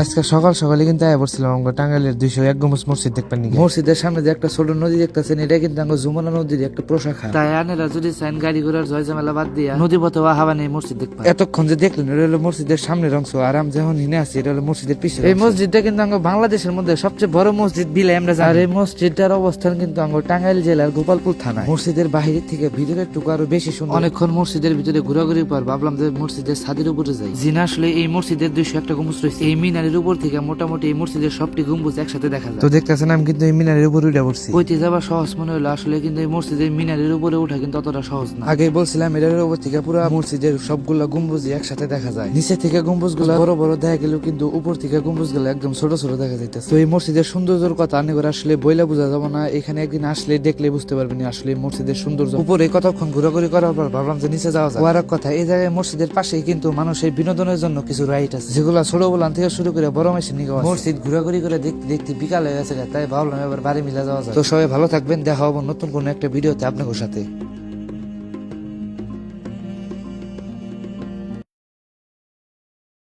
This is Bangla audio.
আজকে সকাল সকালে কিন্তু আয়া পড়ছিলাম আমরা টাঙ্গাইলের 201 গম্বুজ মসজিদ দেখবেন নাকি। মসজিদের সামনে যে একটা ছোট নদী দেখতেছেন, এটা কিন্তু আমরা যমুনা নদীর একটা প্রশাখা। তাই আনেরা যদি চান গাড়ি ঘোড়ার জয় ঝামেলা বাদ দিয়া নদী পথে হাওয়া নেই মসজিদ দেখবেন। এতক্ষণ যে দেখলেন এটা হলো মসজিদের সামনের অংশ, আর আমি যখন হিনে আছি এটা হলো মসজিদের পিছনে। এই মসজিদটা কিন্তু আমরা বাংলাদেশের মধ্যে সবচেয়ে বড় মসজিদ বিলে আমরা জানি। আর এই মসজিদটার অবস্থান কিন্তু আমরা টাঙ্গাইল জেলার গোপালপুর থানায়। মসজিদের বাহির থেকে ভিতরের টুকু আরো বেশি সুন্দর। অনেকক্ষণ মসজিদের ভিতরে ঘোরাঘুরি পর ভাবলাম যে মসজিদের ছাদের উপরে যাই। জিনা আসলে এই মসজিদের 201টা গম্বুজ রয়েছে। এই মিনারের উপর থেকে মোটামুটি এই মসজিদের সবটি গম্বুজ একসাথে দেখা যায়। তো দেখতেছেন আমি কিন্তু এই মিনারের উপরে উঠে পড়ছি। কইতে যাওয়া সহজ মনে হলো, আসলে কিন্তু এই মসজিদের মিনারের উপরে ওঠা কিন্তু অতটা সহজ না। আগেই বলছিলাম এটার উপর থেকে পুরো মসজিদের সবগুলা গম্বুজই একসাথে দেখা যায়। নিচে থেকে গম্বুজগুলো বড় বড় দেখা গেলেও কিন্তু উপর থেকে গম্বুজগুলো একদম ছোট ছোট দেখা যাইতেছে। তো এই মসজিদের সৌন্দর্যের কথা আনে করে আসলে বইলা বোঝা যাবে না, এখানে একদিন আসলে দেখলে বুঝতে পারবেন আসলে এই মসজিদের সৌন্দর্য। উপরে কতক্ষণ ঘোরাঘুরি করার পর ভাবলাম যে নিচে যাওয়া যায়। আর এক কথা, এই জায়গায় মসজিদের পাশেই কিন্তু মানুষের বিনোদনের জন্য কিছু রাইড আছে, যেগুলো ছোট বলান থেকে শুরু করে বড় মেশিন নিয়ে মসজিদ ঘোরাঘুরি করে দেখতে দেখতে বিকাল হয়ে গেছে, তাই ভাবলাম এবার বাড়ি মিলা যাওয়া যায়। তো সবাই ভালো থাকবেন, দেখা হবো নতুন কোনো একটা ভিডিওতে আপনাদের সাথে।